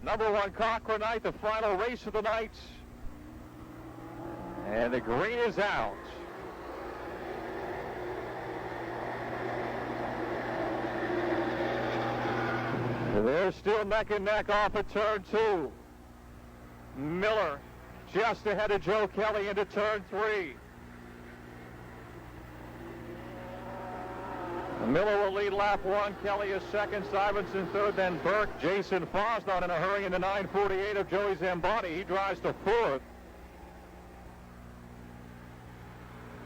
Number 1 Cochranite, the final race of the night. And the green is out. They're still neck and neck off of turn 2. Miller just ahead of Joe Kelly into turn 3. Miller will lead lap 1, Kelly is second, Simonson third, then Burke. Jason Fosnot in a hurry in the 948 of Joey Zamboni. He drives to fourth.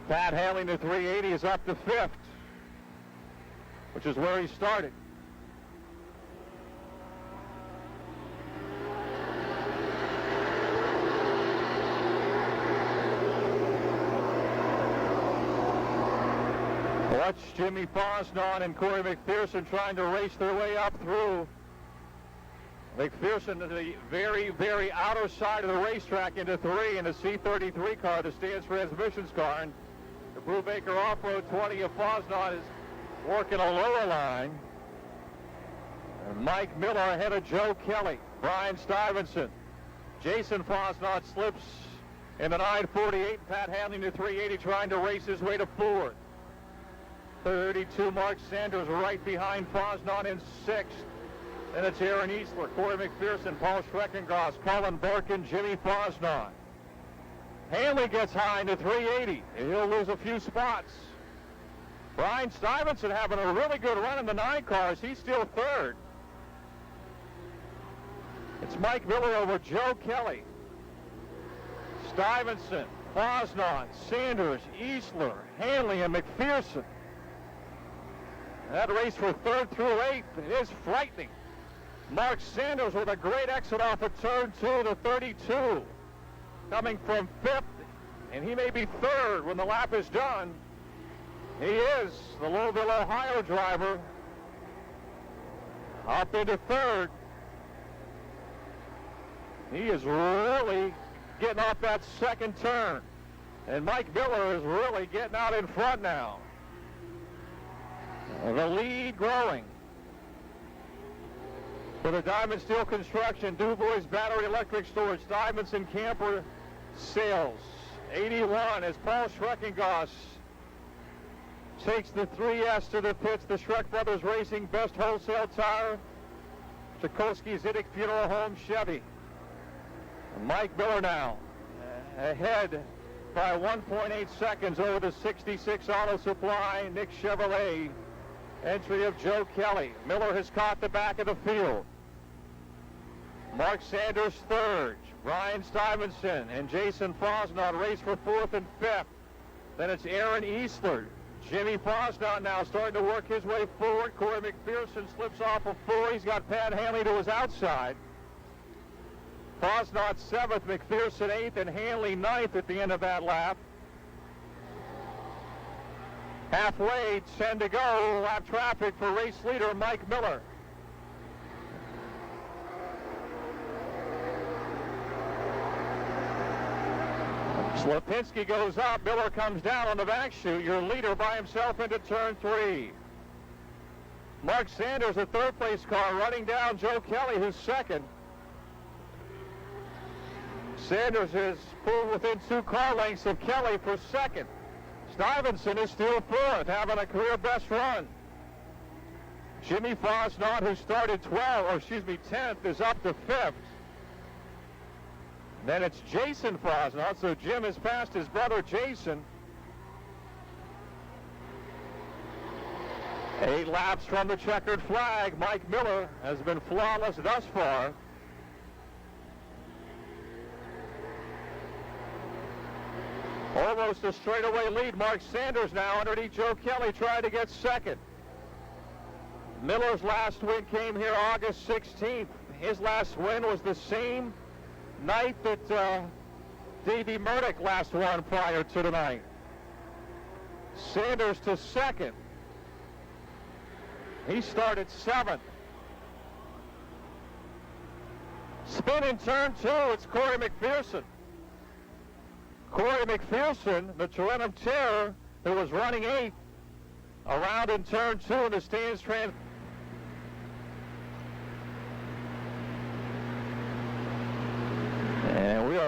Pat Hanley, the 380, is up to fifth, which is where he started. Watch Jimmy Fosnot and Corey McPherson trying to race their way up through. McPherson to the very, very outer side of the racetrack into 3 in the C33 car, the Stance Transmissions car. And the Brubaker Off-Road 20 of Fosnot is working a lower line. And Mike Miller ahead of Joe Kelly. Brian Stuyvesant. Jason Fosnot slips in the 948. Pat Hanley in the 380 trying to race his way to fourth. 32, Mark Sanders right behind Fosnot in sixth. Then it's Aaron Eastler, Corey McPherson, Paul Schreckengoss, Colin Burke, and Jimmy Fosnot. Hanley gets high in the 380. He'll lose a few spots. Brian Stuyvesant having a really good run in the 9 cars. He's still third. It's Mike Miller over Joe Kelly. Stuyvesant, Fosnot, Sanders, Eastler, Hanley, and McPherson. That race for 3rd through 8th is frightening. Mark Sanders with a great exit off of turn 2 to 32. Coming from 5th, and he may be 3rd when the lap is done. He is the Louisville, Ohio driver. Up into 3rd. He is really getting off that second turn. And Mike Miller is really getting out in front now. The lead growing for the Diamond Steel Construction, DuBois Battery Electric Storage, Stuyvesant Camper Sales. 81 as Paul Schreckengoss takes the 3S to the pits. The Schreck Brothers Racing Best Wholesale Tire, Chakosky Zidek Funeral Home Chevy. Mike Miller now ahead by 1.8 seconds over the 66 Auto Supply, Nick Chevrolet. Entry of Joe Kelly. Miller has caught the back of the field. Mark Sanders third. Brian Stuyvesant and Jason Fosnot race for 4th and 5th. Then it's Aaron Eastler. Jimmy Fosnot now starting to work his way forward. Corey McPherson slips off of 4. He's got Pat Hanley to his outside. Fosnot 7th, McPherson 8th, and Hanley 9th at the end of that lap. Halfway, 10 to go, lap traffic for race leader Mike Miller. Slapinski goes up, Miller comes down on the back chute. Your leader by himself into turn 3. Mark Sanders, a 3rd place car, running down Joe Kelly, who's 2nd. Sanders is pulled within 2 car lengths of Kelly for 2nd. Stuyvesant is still 4th, having a career best run. Jimmy Fosnot, who started 10th, is up to 5th. Then it's Jason Fosnot, so Jim has passed his brother Jason. 8 laps from the checkered flag. Mike Miller has been flawless thus far. Almost a straightaway lead. Mark Sanders now underneath Joe Kelly trying to get 2nd. Miller's last win came here August 16th. His last win was the same night that Davey Murdoch last won prior to tonight. Sanders to 2nd. He started 7th. Spin in turn 2. It's Corey McPherson. Corey McPherson, the Tarentum Terror, who was running 8th, around in turn 2 in the stands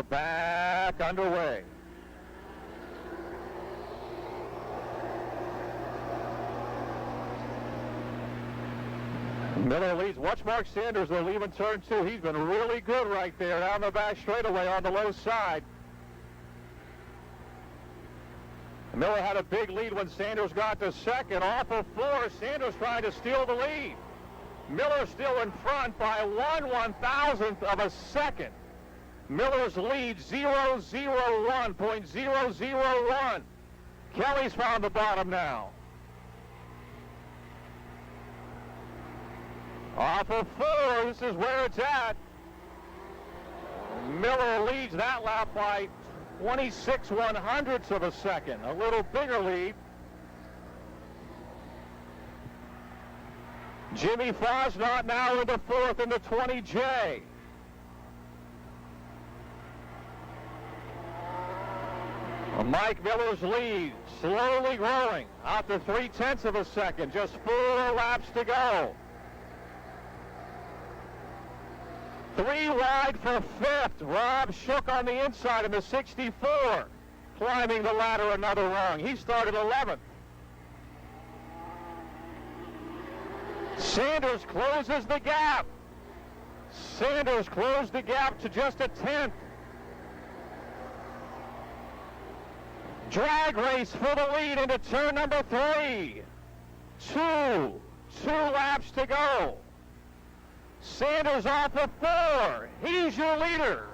are back underway. Miller leads. Watch Mark Sanders, though, leaving turn 2. He's been really good right there down the back straightaway on the low side. Miller had a big lead when Sanders got to second. Off of 4, Sanders trying to steal the lead. Miller still in front by 1/1000th of a second. Miller's lead 0:01.001. Kelly's found the bottom now. Off of 4, this is where it's at. Miller leads that lap by 26/100ths of a second. A little bigger lead. Jimmy Fosnot now in the 4th in the 20J. Mike Miller's lead slowly growing out to 0.3 of a second. Just 4 laps to go. 3 wide for 5th. Rob Shook on the inside in the 64. Climbing the ladder another rung. He started 11th. Sanders closes the gap. Sanders closed the gap to just a 10th. Drag race for the lead into turn number 3. Two laps to go. Sanders off of 4. He's your leader.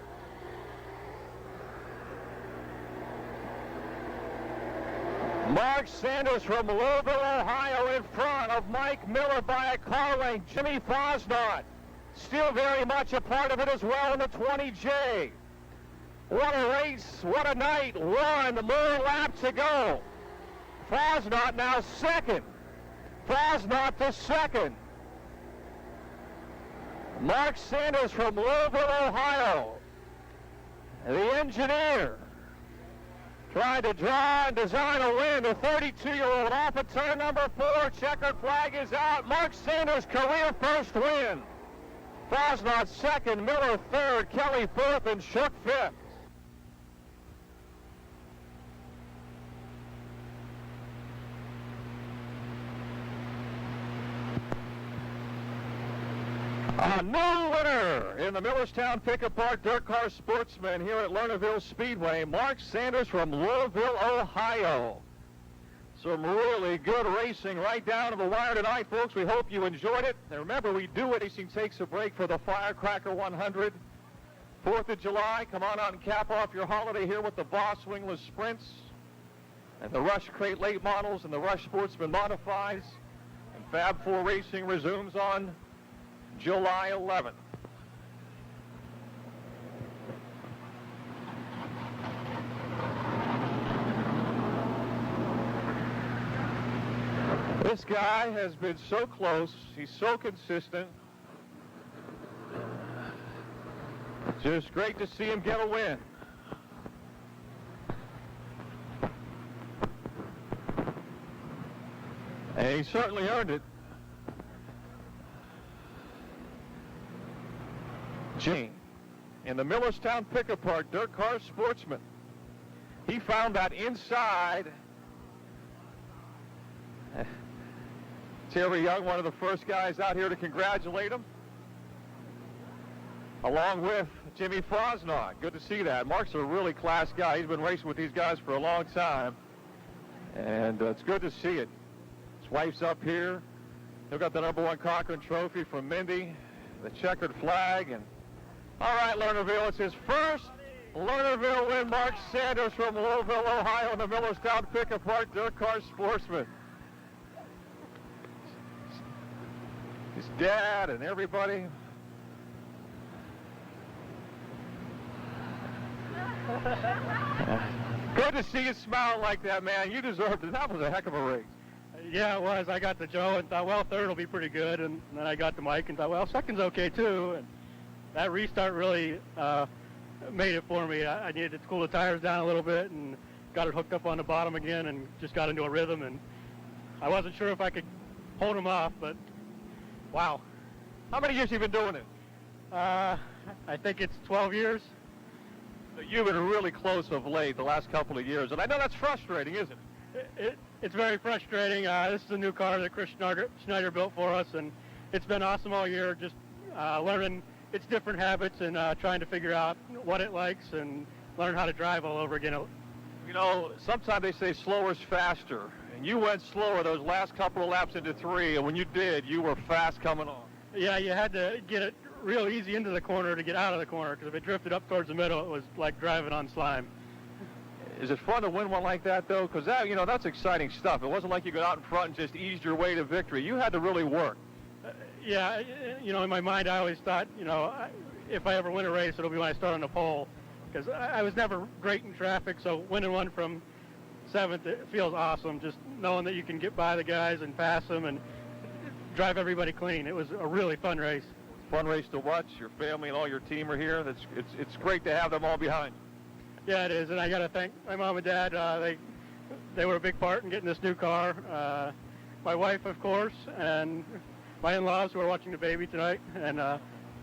Mark Sanders from Lernerville, Ohio in front of Mike Miller by a car length. Jimmy Fosnot still very much a part of it as well in the 20J. What a race, what a night. 1 more lap to go. Fosnot now second. Fosnot to second. Mark Sanders from Lernerville, Ohio, the engineer, trying to draw and design a win. The 32-year-old off of turn number 4. Checkered flag is out. Mark Sanders' career first win. Fosnot second, Miller third, Kelly fourth, and Shook fifth. A new winner in the Millerstown Pickup Park Dirt Car Sportsman here at Lernerville Speedway, Mark Sanders from Lernerville, Ohio. Some really good racing right down to the wire tonight, folks. We hope you enjoyed it. And remember, we do it. Racing takes a break for the Firecracker 100. 4th of July, come on out and cap off your holiday here with the Boss Wingless Sprints and the Rush Crate Late Models and the Rush Sportsman Modifies. And Fab 4 Racing resumes on July 11th. This guy has been so close. He's so consistent. Just great to see him get a win. And he certainly earned it. Gene, in the Millerstown Pickup Park Dirt Car Sportsman, he found that inside. Terry Young, one of the first guys out here to congratulate him, along with Jimmy Fosnot. Good to see that. Mark's a really class guy. He's been racing with these guys for a long time, and it's good to see it. His wife's up here. He'll got the #1 Cochran Trophy from Mindy, the checkered flag, and all right, Lernerville, it's his first Lernerville win. Mark Sanders from Lernerville, Ohio, in the Millerstown Pickup Park Dirt Car Sportsman. His dad and everybody. Good to see you smile like that, man. You deserved it. That was a heck of a race. Yeah, it was. I got to Joe and thought, well, third will be pretty good. And then I got to Mike and thought, well, second's okay, too. And that restart really made it for me. I needed to cool the tires down a little bit and got it hooked up on the bottom again and just got into a rhythm. And I wasn't sure if I could hold them off, but wow. How many years have you been doing it? I think it's 12 years. So you've been really close of late, the last couple of years, and I know that's frustrating, isn't it? It's very frustrating. This is a new car that Chris Schneider built for us, and it's been awesome all year, just learning its different habits and trying to figure out what it likes and learn how to drive all over again. You know, sometimes they say slower is faster, and you went slower those last couple of laps into 3, and when you did, you were fast coming on. Yeah, you had to get it real easy into the corner to get out of the corner, because if it drifted up towards the middle, it was like driving on slime. Is it fun to win one like that, though? Because that, you know, that's exciting stuff. It wasn't like you got out in front and just eased your way to victory. You had to really work. Yeah, you know, in my mind, I always thought, you know, if I ever win a race, it'll be when I start on the pole, because I was never great in traffic, so winning one from 7th, it feels awesome, just knowing that you can get by the guys and pass them and drive everybody clean. It was a really fun race. Fun race to watch. Your family and all your team are here. It's great to have them all behind you. Yeah, it is, and I got to thank my mom and dad. They were a big part in getting this new car. My wife, of course, and my in-laws who are watching the baby tonight, and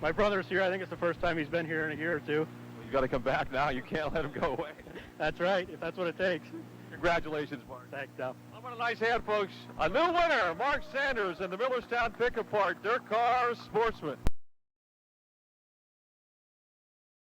my brother's here. I think it's the first time he's been here in a year or two. Well, you got to come back now. You can't let him go away. That's right, if that's what it takes. Congratulations, Mark. Thanks, Tom. How about a nice hand, folks? A new winner, Mark Sanders in the Millerstown Pick Apart Dirt Car Sportsman.